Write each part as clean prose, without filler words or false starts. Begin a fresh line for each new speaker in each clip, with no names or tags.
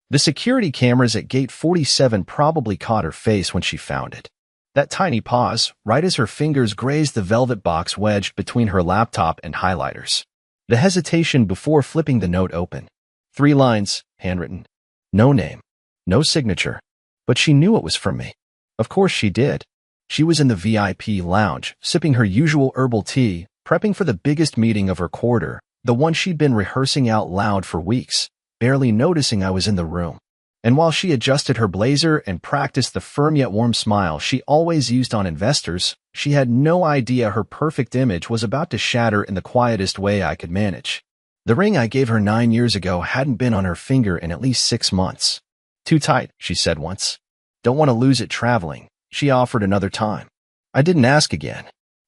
The security cameras at gate 47 probably caught her face when she found it. That tiny pause, right as her fingers grazed the velvet box wedged between her laptop and highlighters. The hesitation before flipping the note open. 3 lines, handwritten. No name. No signature. But she knew it was from me. Of course she did. She was in the VIP lounge, sipping her usual herbal tea, prepping for the biggest meeting of her quarter, the one she'd been rehearsing out loud for weeks, barely noticing I was in the room. And while she adjusted her blazer and practiced the firm yet warm smile she always used on investors, she had no idea her perfect image was about to shatter in the quietest way I could manage. The ring I gave her 9 years ago hadn't been on her finger in at least 6 months. Too tight, she said once. Don't want to lose it traveling, she offered another time. I didn't ask again.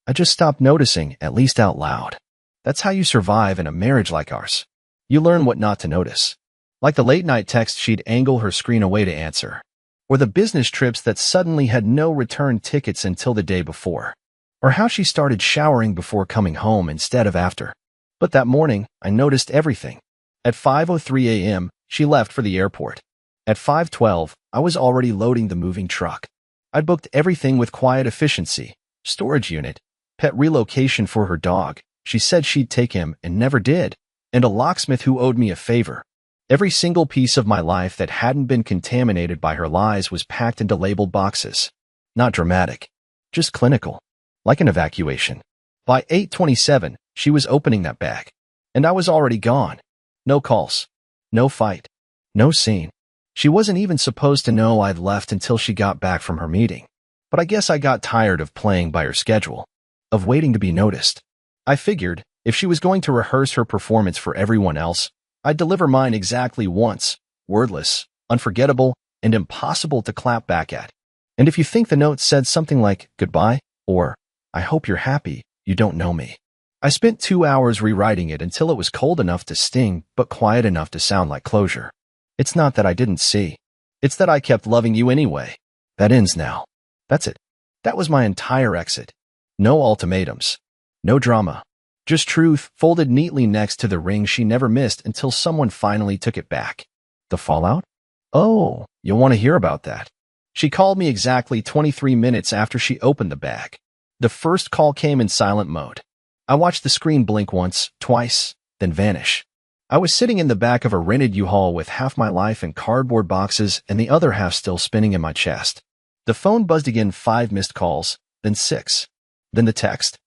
I just stopped noticing, at least out loud. That's how you survive in a marriage like ours. You learn what not to notice. Like the late-night text she'd angle her screen away to answer. Or the business trips that suddenly had no return tickets until the day before. Or how she started showering before coming home instead of after. But that morning, I noticed everything. At 5:03 a.m., she left for the airport. At 5:12, I was already loading the moving truck. I'd booked everything with quiet efficiency. Storage unit, pet relocation for her dog. She said she'd take him and never did. And a locksmith who owed me a favor. Every single piece of my life that hadn't been contaminated by her lies was packed into labeled boxes. Not dramatic, just clinical, like an evacuation. By 8:27, she was opening that bag. And I was already gone. No calls. No fight. No scene. She wasn't even supposed to know I'd left until she got back from her meeting. But I guess I got tired of playing by her schedule, of waiting to be noticed. I figured, if she was going to rehearse her performance for everyone else, I'd deliver mine exactly once, wordless, unforgettable, and impossible to clap back at. And if you think the note said something like, goodbye, or, I hope you're happy, you don't know me. I spent 2 hours rewriting it until it was cold enough to sting, but quiet enough to sound like closure. It's not that I didn't see. It's that I kept loving you anyway. That ends now. That's it. That was my entire exit. No ultimatums. No drama. Just truth, folded neatly next to the ring she never missed until someone finally took it back. The fallout? Oh, you'll want to hear about that. She called me exactly 23 minutes after she opened the bag. The first call came in silent mode. I watched the screen blink once, twice, then vanish. I was sitting in the back of a rented U-Haul with half my life in cardboard boxes and the other half still spinning in my chest. The phone buzzed again, 5 missed calls, then 6. Then the text.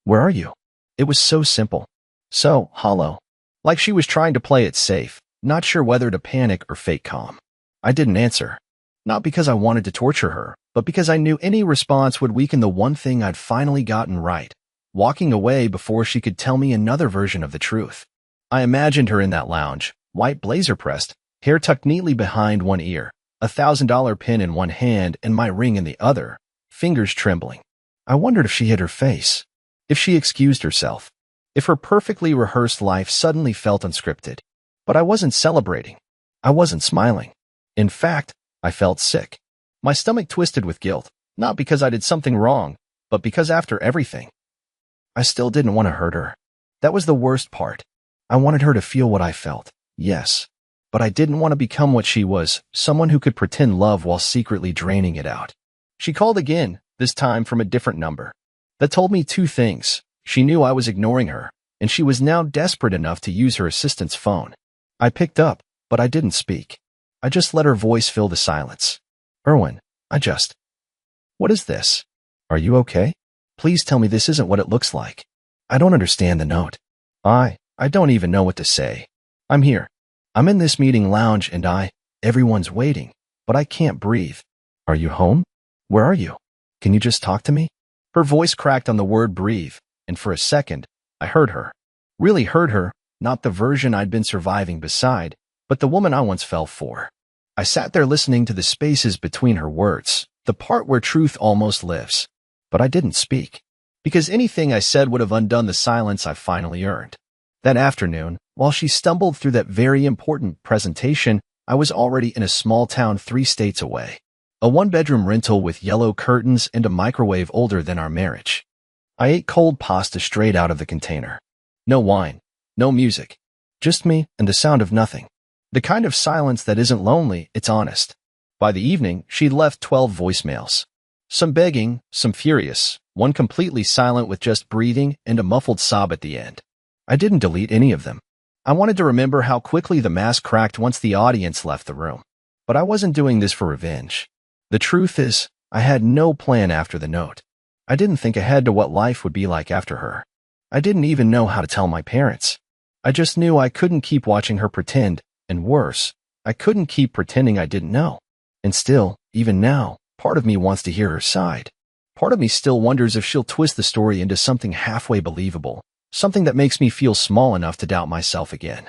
Where are you? It was so simple. So hollow. Like she was trying to play it safe, not sure whether to panic or fake calm. I didn't answer. Not because I wanted to torture her, but because I knew any response would weaken the one thing I'd finally gotten right. Walking away before she could tell me another version of the truth. I imagined her in that lounge, white blazer pressed, hair tucked neatly behind one ear, $1,000 pin in one hand and my ring in the other, fingers trembling. I wondered if she hid her face. If she excused herself. If her perfectly rehearsed life suddenly felt unscripted. But I wasn't celebrating. I wasn't smiling. In fact, I felt sick. My stomach twisted with guilt, not because I did something wrong, but because after everything, I still didn't want to hurt her. That was the worst part. I wanted her to feel what I felt, yes. But I didn't want to become what she was, someone who could pretend love while secretly draining it out. She called again, this time from a different number. That told me 2 things. She knew I was ignoring her, and she was now desperate enough to use her assistant's phone. I picked up, but I didn't speak. I just let her voice fill the silence. Erwin, What is this? Are you okay? Please tell me this isn't what it looks like. I don't understand the note. I don't even know what to say. I'm here. I'm in this meeting lounge and everyone's waiting, but I can't breathe. Are you home? Where are you? Can you just talk to me? Her voice cracked on the word breathe, and for a second, I heard her. Really heard her, not the version I'd been surviving beside, but the woman I once fell for. I sat there listening to the spaces between her words, the part where truth almost lives. But I didn't speak, because anything I said would have undone the silence I finally earned. That afternoon, while she stumbled through that very important presentation, I was already in a small town 3 states away. A 1-bedroom rental with yellow curtains and a microwave older than our marriage. I ate cold pasta straight out of the container. No wine, no music, just me and the sound of nothing. The kind of silence that isn't lonely, it's honest. By the evening, she'd left 12 voicemails. Some begging, some furious, one completely silent with just breathing and a muffled sob at the end. I didn't delete any of them. I wanted to remember how quickly the mask cracked once the audience left the room. But I wasn't doing this for revenge. The truth is, I had no plan after the note. I didn't think ahead to what life would be like after her. I didn't even know how to tell my parents. I just knew I couldn't keep watching her pretend, and worse, I couldn't keep pretending I didn't know. And still, even now, part of me wants to hear her side. Part of me still wonders if she'll twist the story into something halfway believable, something that makes me feel small enough to doubt myself again.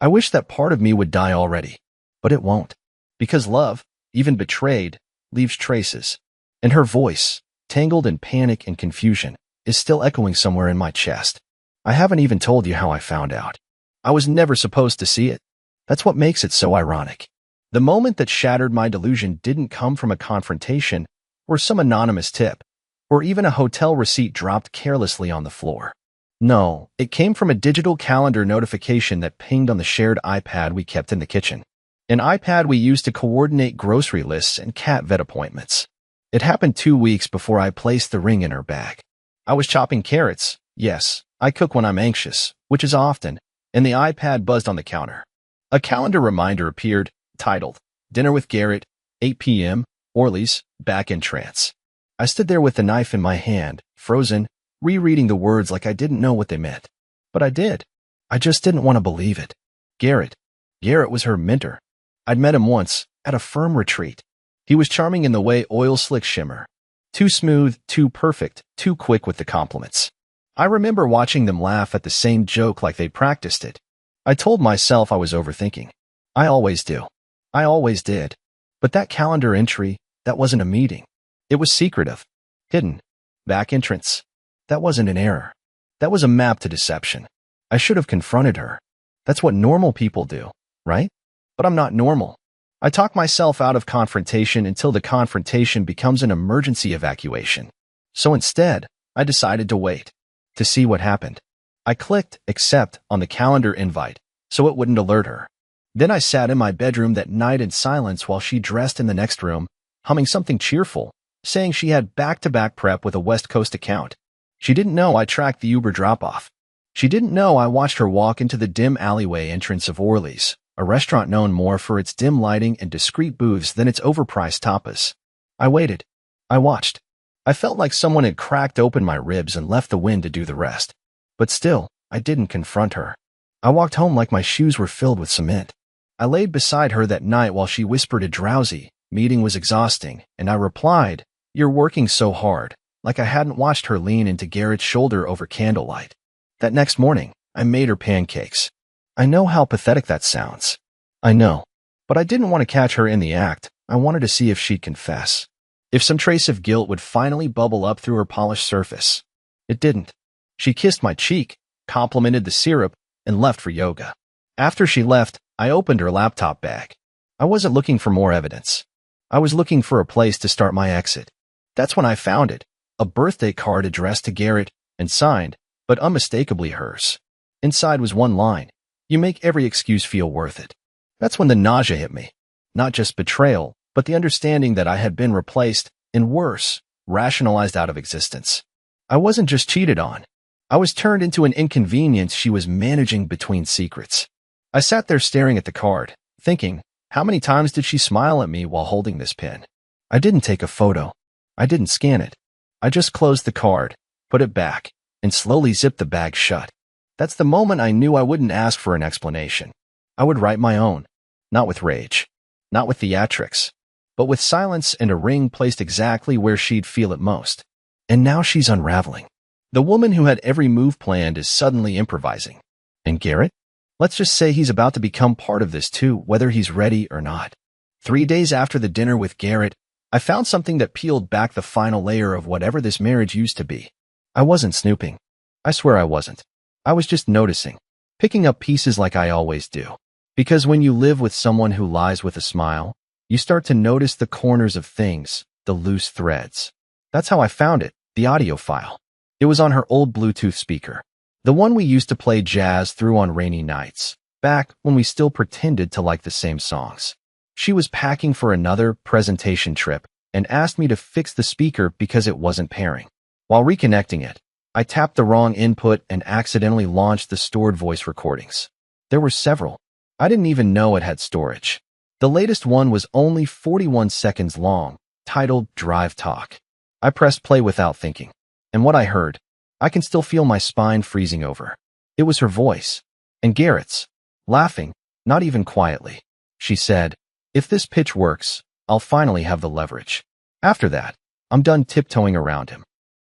I wish that part of me would die already, but it won't. Because love, even betrayed, leaves traces. And her voice, tangled in panic and confusion, is still echoing somewhere in my chest. I haven't even told you how I found out. I was never supposed to see it. That's what makes it so ironic. The moment that shattered my delusion didn't come from a confrontation, or some anonymous tip, or even a hotel receipt dropped carelessly on the floor. No, it came from a digital calendar notification that pinged on the shared iPad we kept in the kitchen. An iPad we used to coordinate grocery lists and cat vet appointments. It happened 2 weeks before I placed the ring in her bag. I was chopping carrots. Yes, I cook when I'm anxious, which is often, and the iPad buzzed on the counter. A calendar reminder appeared, titled, Dinner with Garrett, 8 p.m., Orly's, back in trance. I stood there with the knife in my hand, frozen, rereading the words like I didn't know what they meant. But I did. I just didn't want to believe it. Garrett. Garrett was her mentor. I'd met him once, at a firm retreat. He was charming in the way oil slicks shimmer. Too smooth, too perfect, too quick with the compliments. I remember watching them laugh at the same joke like they practiced it. I told myself I was overthinking. I always do. I always did. But that calendar entry, that wasn't a meeting. It was secretive. Hidden. Back entrance. That wasn't an error. That was a map to deception. I should have confronted her. That's what normal people do, right? But I'm not normal. I talk myself out of confrontation until the confrontation becomes an emergency evacuation. So instead, I decided to wait, to see what happened. I clicked accept on the calendar invite so it wouldn't alert her. Then I sat in my bedroom that night in silence while she dressed in the next room, humming something cheerful, saying she had back-to-back prep with a West Coast account. She didn't know I tracked the Uber drop-off. She didn't know I watched her walk into the dim alleyway entrance of Orly's, a restaurant known more for its dim lighting and discreet booths than its overpriced tapas. I waited. I watched. I felt like someone had cracked open my ribs and left the wind to do the rest. But still, I didn't confront her. I walked home like my shoes were filled with cement. I laid beside her that night while she whispered a drowsy, meeting was exhausting, and I replied, "You're working so hard," like I hadn't watched her lean into Garrett's shoulder over candlelight. That next morning, I made her pancakes. I know how pathetic that sounds. I know. But I didn't want to catch her in the act. I wanted to see if she'd confess. If some trace of guilt would finally bubble up through her polished surface. It didn't. She kissed my cheek, complimented the syrup, and left for yoga. After she left, I opened her laptop bag. I wasn't looking for more evidence. I was looking for a place to start my exit. That's when I found it. A birthday card addressed to Garrett and signed, but unmistakably hers. Inside was one line. You make every excuse feel worth it. That's when the nausea hit me. Not just betrayal, but the understanding that I had been replaced, and worse, rationalized out of existence. I wasn't just cheated on. I was turned into an inconvenience she was managing between secrets. I sat there staring at the card, thinking, how many times did she smile at me while holding this pen? I didn't take a photo. I didn't scan it. I just closed the card, put it back, and slowly zipped the bag shut. That's the moment I knew I wouldn't ask for an explanation. I would write my own. Not with rage. Not with theatrics. But with silence and a ring placed exactly where she'd feel it most. And now she's unraveling. The woman who had every move planned is suddenly improvising. And Garrett? Let's just say he's about to become part of this too, whether he's ready or not. 3 days after the dinner with Garrett, I found something that peeled back the final layer of whatever this marriage used to be. I wasn't snooping. I swear I wasn't. I was just noticing, picking up pieces like I always do. Because when you live with someone who lies with a smile, you start to notice the corners of things, the loose threads. That's how I found it, the audio file. It was on her old Bluetooth speaker. The one we used to play jazz through on rainy nights. back when we still pretended to like the same songs. She was packing for another presentation trip and asked me to fix the speaker because it wasn't pairing. While reconnecting it, I tapped the wrong input and accidentally launched the stored voice recordings. There were several. I didn't even know it had storage. The latest one was only 41 seconds long, titled Drive Talk. I pressed play without thinking. And what I heard, I can still feel my spine freezing over. It was her voice. And Garrett's. Laughing, not even quietly. She said, "If this pitch works, I'll finally have the leverage. After that, I'm done tiptoeing around him."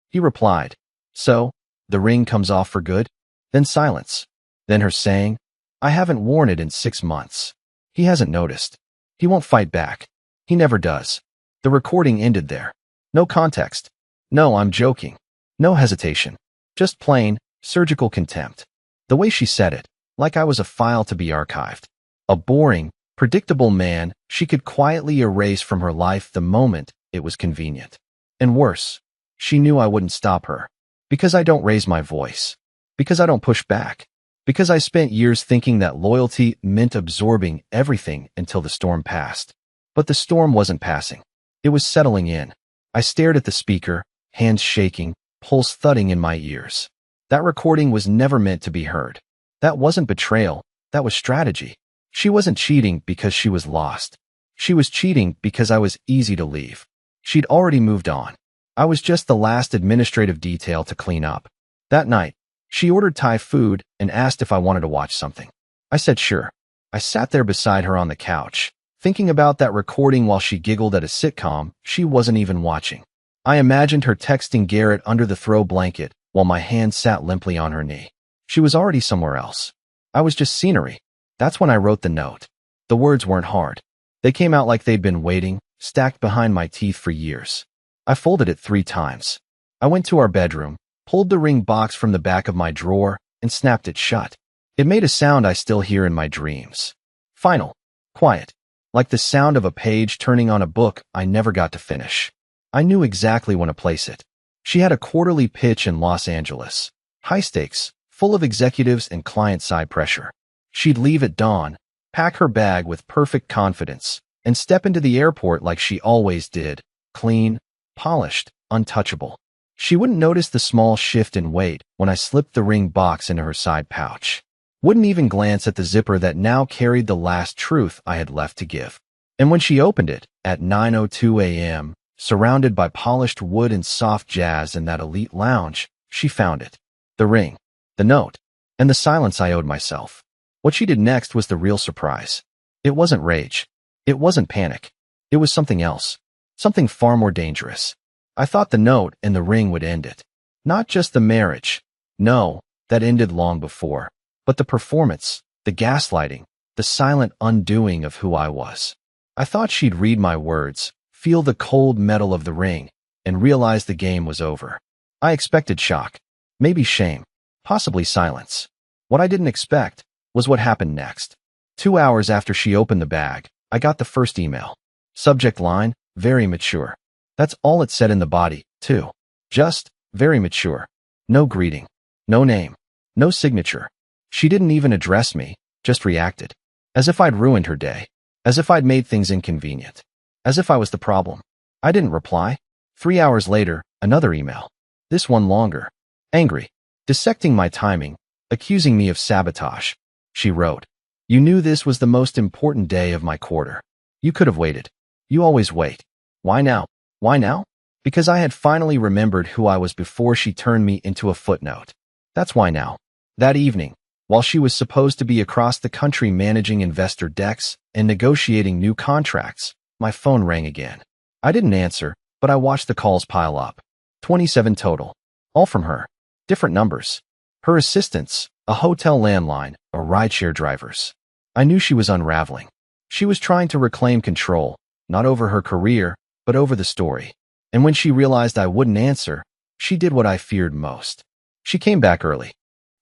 He replied, "So, the ring comes off for good?" Then silence. Then her saying, "I haven't worn it in 6 months. He hasn't noticed. He won't fight back. He never does." The recording ended there. No context. No, I'm joking. No hesitation. Just plain, surgical contempt. The way she said it, like I was a file to be archived. A boring, predictable man she could quietly erase from her life the moment it was convenient. And worse, she knew I wouldn't stop her. Because I don't raise my voice. Because I don't push back. Because I spent years thinking that loyalty meant absorbing everything until the storm passed. But the storm wasn't passing. It was settling in. I stared at the speaker, hands shaking, pulse thudding in my ears. That recording was never meant to be heard. That wasn't betrayal. That was strategy. She wasn't cheating because she was lost. She was cheating because I was easy to leave. She'd already moved on. I was just the last administrative detail to clean up. That night, she ordered Thai food and asked if I wanted to watch something. I said sure. I sat there beside her on the couch, thinking about that recording while she giggled at a sitcom she wasn't even watching. I imagined her texting Garrett under the throw blanket while my hand sat limply on her knee. She was already somewhere else. I was just scenery. That's when I wrote the note. The words weren't hard. They came out like they'd been waiting, stacked behind my teeth for years. I folded it 3 times. I went to our bedroom, pulled the ring box from the back of my drawer, and snapped it shut. It made a sound I still hear in my dreams. Final. Quiet. Like the sound of a page turning on a book I never got to finish. I knew exactly when to place it. She had a quarterly pitch in Los Angeles. High stakes, full of executives and client-side pressure. She'd leave at dawn, pack her bag with perfect confidence, and step into the airport like she always did, clean, polished, untouchable. She wouldn't notice the small shift in weight when I slipped the ring box into her side pouch. Wouldn't even glance at the zipper that now carried the last truth I had left to give. And when she opened it, at 9:02 a.m., surrounded by polished wood and soft jazz in that elite lounge, she found it. The ring, the note, and the silence I owed myself. What she did next was the real surprise. It wasn't rage. It wasn't panic. It was something else. Something far more dangerous. I thought the note and the ring would end it. Not just the marriage. No, that ended long before. But the performance, the gaslighting, the silent undoing of who I was. I thought she'd read my words, feel the cold metal of the ring, and realize the game was over. I expected shock. Maybe shame. Possibly silence. What I didn't expect was what happened next. 2 hours after she opened the bag, I got the first email. Subject line, very mature. That's all it said in the body, too. Just, very mature. No greeting. No name. No signature. She didn't even address me, just reacted. As if I'd ruined her day. As if I'd made things inconvenient. As if I was the problem. I didn't reply. 3 hours later, another email. This one longer. Angry. Dissecting my timing. Accusing me of sabotage. She wrote, "You knew this was the most important day of my quarter. You could have waited. You always wait. Why now? Why now? Because I had finally remembered who I was before she turned me into a footnote. That's why now." That evening, while she was supposed to be across the country managing investor decks and negotiating new contracts, my phone rang again. I didn't answer, but I watched the calls pile up. 27 total. All from her. Different numbers. Her assistants, a hotel landline, or rideshare drivers. I knew she was unraveling. She was trying to reclaim control, not over her career, but over the story. And when she realized I wouldn't answer, she did what I feared most. She came back early.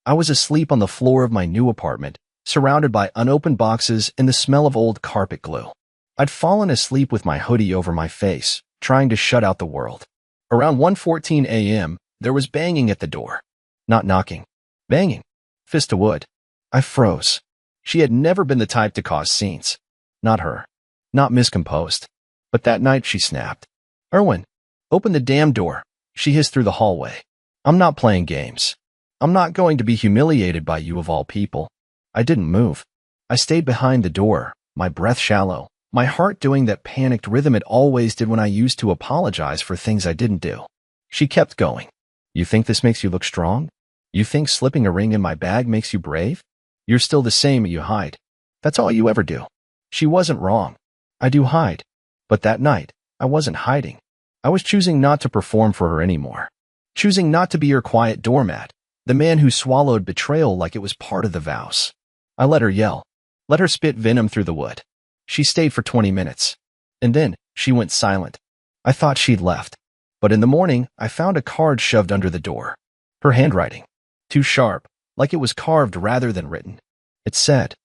I was asleep on the floor of my new apartment, surrounded by unopened boxes and the smell of old carpet glue. I'd fallen asleep with my hoodie over my face, trying to shut out the world. Around 1:14 a.m., there was banging at the door. Not knocking. Banging. Fist to wood. I froze. She had never been the type to cause scenes. Not her. Not miscomposed. But that night she snapped. "Erwin, open the damn door," she hissed through the hallway. "I'm not playing games. I'm not going to be humiliated by you of all people." I didn't move. I stayed behind the door, my breath shallow, my heart doing that panicked rhythm it always did when I used to apologize for things I didn't do. She kept going. "You think this makes you look strong? You think slipping a ring in my bag makes you brave? You're still the same, you hide. That's all you ever do." She wasn't wrong. I do hide. But that night, I wasn't hiding. I was choosing not to perform for her anymore. Choosing not to be her quiet doormat, the man who swallowed betrayal like it was part of the vows. I let her yell. Let her spit venom through the wood. She stayed for 20 minutes. And then, she went silent. I thought she'd left. But in the morning, I found a card shoved under the door. Her handwriting. Too sharp, like it was carved rather than written. It said,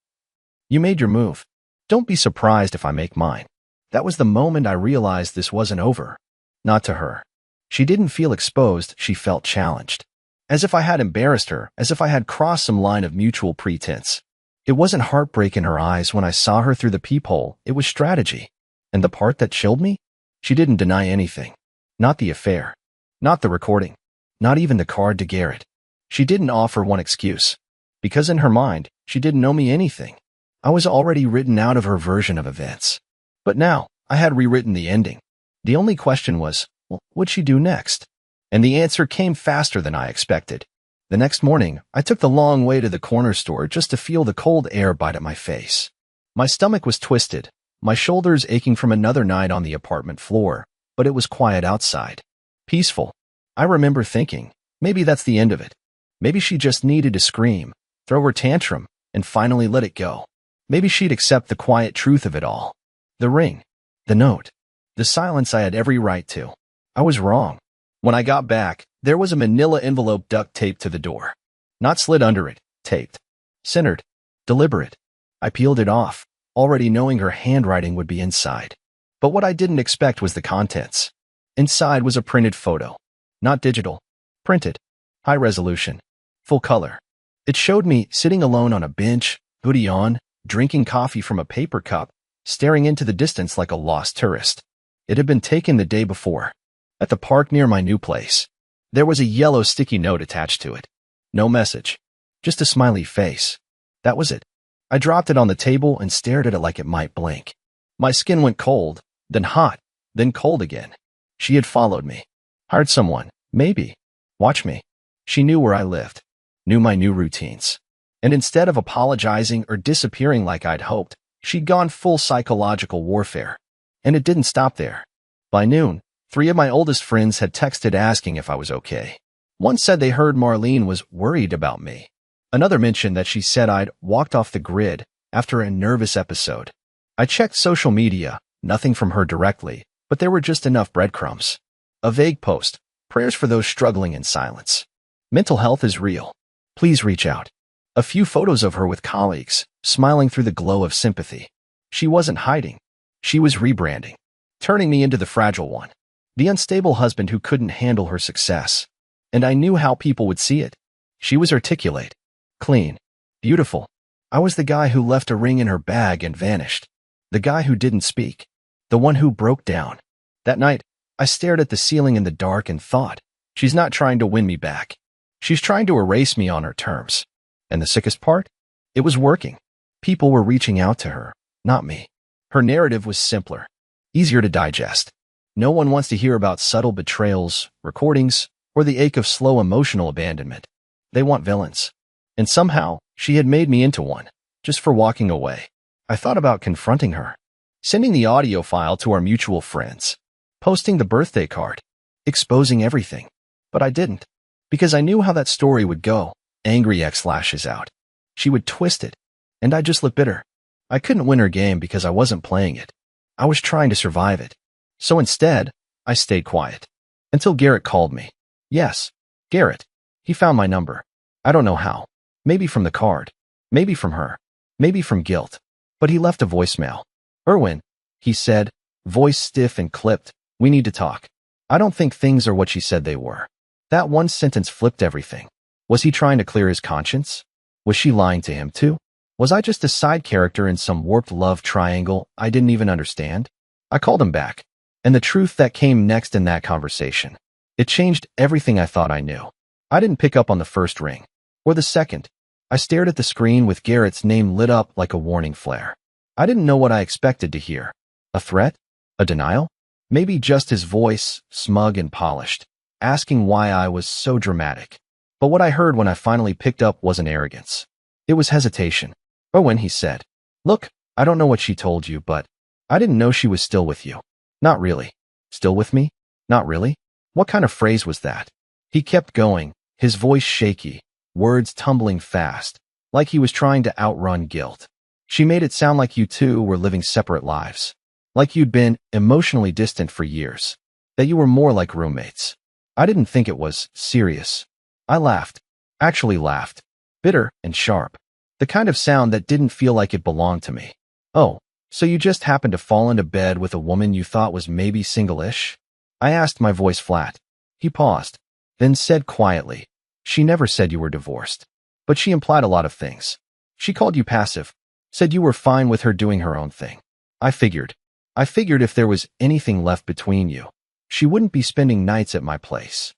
"You made your move. Don't be surprised if I make mine." That was the moment I realized this wasn't over. Not to her. She didn't feel exposed, she felt challenged. As if I had embarrassed her, as if I had crossed some line of mutual pretense. It wasn't heartbreak in her eyes when I saw her through the peephole, it was strategy. And the part that chilled me? She didn't deny anything. Not the affair. Not the recording. Not even the card to Garrett. She didn't offer one excuse. Because in her mind, she didn't owe me anything. I was already written out of her version of events. But now, I had rewritten the ending. The only question was, well, what'd she do next? And the answer came faster than I expected. The next morning, I took the long way to the corner store just to feel the cold air bite at my face. My stomach was twisted, my shoulders aching from another night on the apartment floor, but it was quiet outside. Peaceful. I remember thinking, maybe that's the end of it. Maybe she just needed to scream, throw her tantrum, and finally let it go. Maybe she'd accept the quiet truth of it all. The ring. The note. The silence I had every right to. I was wrong. When I got back, there was a manila envelope duct taped to the door. Not slid under it, taped. Centered. Deliberate. I peeled it off, already knowing her handwriting would be inside. But what I didn't expect was the contents. Inside was a printed photo. Not digital. Printed. High resolution. Full color. It showed me sitting alone on a bench, hoodie on, drinking coffee from a paper cup, staring into the distance like a lost tourist. It had been taken the day before. At the park near my new place. There was a yellow sticky note attached to it. No message. Just a smiley face. That was it. I dropped it on the table and stared at it like it might blink. My skin went cold, then hot, then cold again. She had followed me. Hired someone, maybe. Watch me. She knew where I lived. Knew my new routines. And instead of apologizing or disappearing like I'd hoped, she'd gone full psychological warfare. And it didn't stop there. By noon, 3 of my oldest friends had texted asking if I was okay. One said they heard Marlene was worried about me. Another mentioned that she said I'd walked off the grid after a nervous episode. I checked social media, nothing from her directly, but there were just enough breadcrumbs. A vague post, prayers for those struggling in silence. Mental health is real. Please reach out. A few photos of her with colleagues, smiling through the glow of sympathy. She wasn't hiding. She was rebranding, turning me into the fragile one. The unstable husband who couldn't handle her success. And I knew how people would see it. She was articulate, clean, beautiful. I was the guy who left a ring in her bag and vanished. The guy who didn't speak. The one who broke down. That night, I stared at the ceiling in the dark and thought, she's not trying to win me back. She's trying to erase me on her terms. And the sickest part? It was working. People were reaching out to her, not me. Her narrative was simpler, easier to digest. No one wants to hear about subtle betrayals, recordings, or the ache of slow emotional abandonment. They want villains. And somehow, she had made me into one, just for walking away. I thought about confronting her, sending the audio file to our mutual friends, posting the birthday card, exposing everything. But I didn't, because I knew how that story would go. Angry X lashes out. She would twist it, and I just looked bitter. I couldn't win her game because I wasn't playing it. I was trying to survive it. So instead, I stayed quiet. Until Garrett called me. Yes, Garrett. He found my number. I don't know how. Maybe from the card. Maybe from her. Maybe from guilt. But he left a voicemail. "Erwin," he said, voice stiff and clipped, "we need to talk. I don't think things are what she said they were." That one sentence flipped everything. Was he trying to clear his conscience? Was she lying to him too? Was I just a side character in some warped love triangle I didn't even understand? I called him back, and the truth that came next in that conversation, it changed everything I thought I knew. I didn't pick up on the first ring, or the second. I stared at the screen with Garrett's name lit up like a warning flare. I didn't know what I expected to hear. A threat? A denial? Maybe just his voice, smug and polished, asking why I was so dramatic. But what I heard when I finally picked up wasn't arrogance. It was hesitation. Or when he said, "Look, I don't know what she told you, but I didn't know she was still with you." Not really. Still with me? Not really? What kind of phrase was that? He kept going, his voice shaky, words tumbling fast, like he was trying to outrun guilt. She made it sound like you two were living separate lives. Like you'd been emotionally distant for years. That you were more like roommates. I didn't think it was serious. I laughed. Actually laughed. Bitter and sharp. The kind of sound that didn't feel like it belonged to me. "Oh, so you just happened to fall into bed with a woman you thought was maybe single-ish?" I asked, my voice flat. He paused, then said quietly, "She never said you were divorced. But she implied a lot of things. She called you passive, said you were fine with her doing her own thing. I figured if there was anything left between you, she wouldn't be spending nights at my place."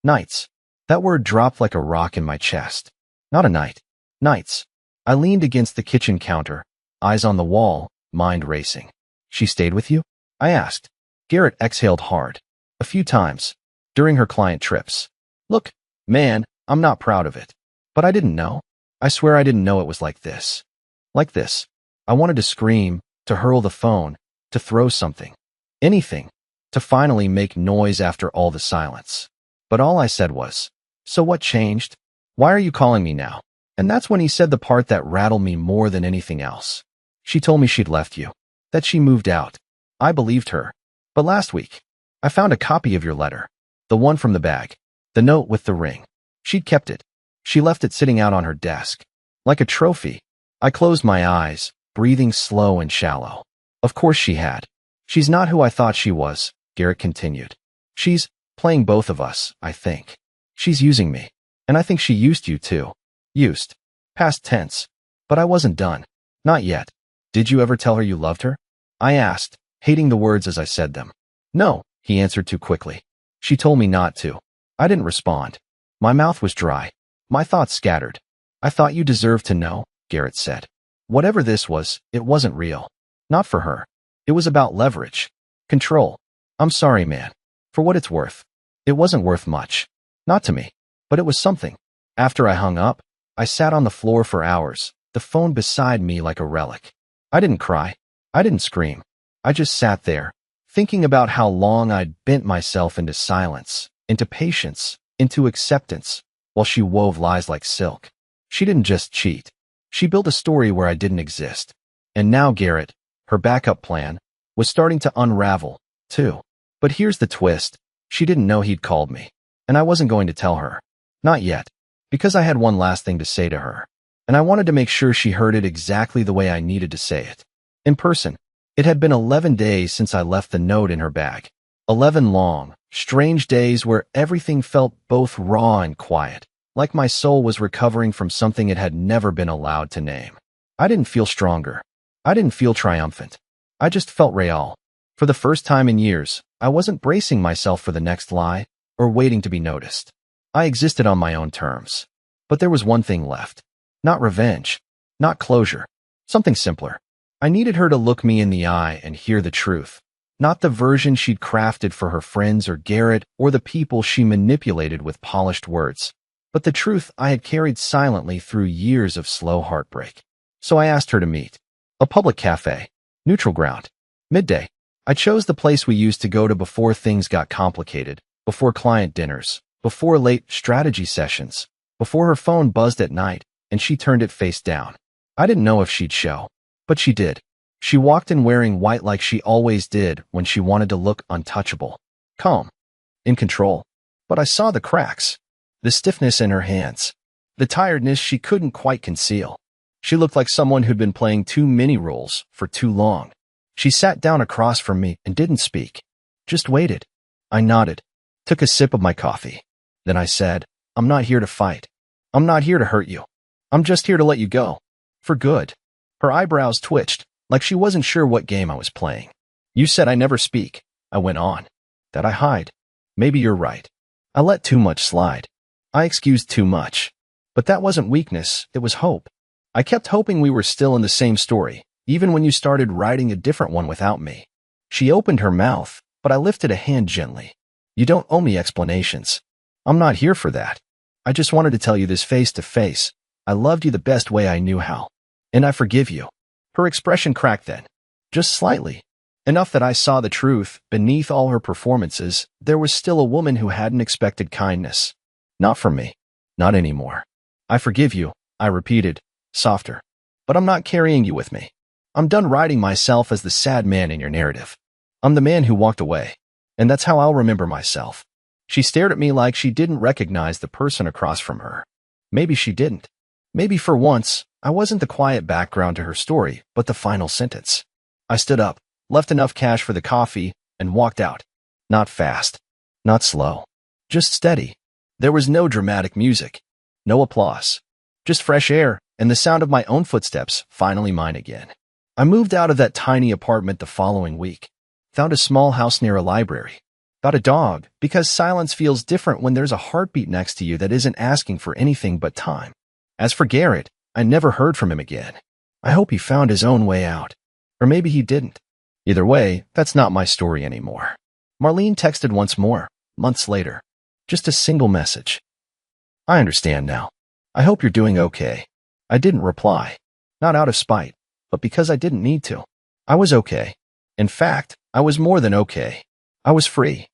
Nights. That word dropped like a rock in my chest. Not a night. Nights. I leaned against the kitchen counter, eyes on the wall, mind racing. "She stayed with you?" I asked. Garrett exhaled hard. "A few times. During her client trips. Look, man, I'm not proud of it. But I didn't know. I swear I didn't know it was like this. Like this." I wanted to scream, to hurl the phone, to throw something. Anything. To finally make noise after all the silence. But all I said was, "So what changed? Why are you calling me now?" And that's when he said the part that rattled me more than anything else. "She told me she'd left you. That she moved out." I believed her. But last week, I found a copy of your letter. The one from the bag. The note with the ring. She'd kept it. She left it sitting out on her desk. Like a trophy. I closed my eyes, breathing slow and shallow. Of course she had. "She's not who I thought she was," Garrett continued. "She's playing both of us, I think. She's using me. And I think she used you too. Used. Past tense. But I wasn't done. Not yet." "Did you ever tell her you loved her?" I asked, hating the words as I said them. "No," he answered too quickly. "She told me not to." I didn't respond. My mouth was dry. My thoughts scattered. "I thought you deserved to know," Garrett said. "Whatever this was, it wasn't real. Not for her. It was about leverage. Control. I'm sorry, man. For what it's worth. It wasn't worth much. Not to me. But it was something." After I hung up, I sat on the floor for hours, the phone beside me like a relic. I didn't cry. I didn't scream. I just sat there, thinking about how long I'd bent myself into silence, into patience, into acceptance, while she wove lies like silk. She didn't just cheat. She built a story where I didn't exist. And now Garrett, her backup plan, was starting to unravel, too. But here's the twist. She didn't know he'd called me. And I wasn't going to tell her. Not yet. Because I had one last thing to say to her. And I wanted to make sure she heard it exactly the way I needed to say it. In person. It had been 11 days since I left the note in her bag. 11 long, strange days where everything felt both raw and quiet, like my soul was recovering from something it had never been allowed to name. I didn't feel stronger. I didn't feel triumphant. I just felt real. For the first time in years, I wasn't bracing myself for the next lie or waiting to be noticed. I existed on my own terms. But there was one thing left. Not revenge. Not closure. Something simpler. I needed her to look me in the eye and hear the truth. Not the version she'd crafted for her friends or Garrett or the people she manipulated with polished words, but the truth I had carried silently through years of slow heartbreak. So I asked her to meet. A public cafe. Neutral ground. Midday. I chose the place we used to go to before things got complicated, before client dinners, before late strategy sessions, before her phone buzzed at night and she turned it face down. I didn't know if she'd show. But she did. She walked in wearing white like she always did when she wanted to look untouchable. Calm. In control. But I saw the cracks. The stiffness in her hands. The tiredness she couldn't quite conceal. She looked like someone who'd been playing too many roles for too long. She sat down across from me and didn't speak. Just waited. I nodded. Took a sip of my coffee. Then I said, "I'm not here to fight. I'm not here to hurt you. I'm just here to let you go. For good. Her eyebrows twitched, like she wasn't sure what game I was playing. You said I never speak, I went on. That I hide. Maybe you're right. I let too much slide. I excused too much. But that wasn't weakness, it was hope. I kept hoping we were still in the same story, even when you started writing a different one without me. She opened her mouth, but I lifted a hand gently. You don't owe me explanations. I'm not here for that. I just wanted to tell you this face to face. I loved you the best way I knew how. And I forgive you. Her expression cracked then. Just slightly. Enough that I saw the truth. Beneath all her performances, there was still a woman who hadn't expected kindness. Not from me. Not anymore. I forgive you, I repeated, softer. But I'm not carrying you with me. I'm done writing myself as the sad man in your narrative. I'm the man who walked away. And that's how I'll remember myself. She stared at me like she didn't recognize the person across from her. Maybe she didn't. Maybe for once, I wasn't the quiet background to her story, but the final sentence. I stood up, left enough cash for the coffee, and walked out. Not fast. Not slow. Just steady. There was no dramatic music. No applause. Just fresh air, and the sound of my own footsteps, finally mine again. I moved out of that tiny apartment the following week. Found a small house near a library. Got a dog, because silence feels different when there's a heartbeat next to you that isn't asking for anything but time. As for Garrett, I never heard from him again. I hope he found his own way out. Or maybe he didn't. Either way, that's not my story anymore. Marlene texted once more, months later. Just a single message. I understand now. I hope you're doing okay. I didn't reply. Not out of spite, but because I didn't need to. I was okay. In fact, I was more than okay. I was free.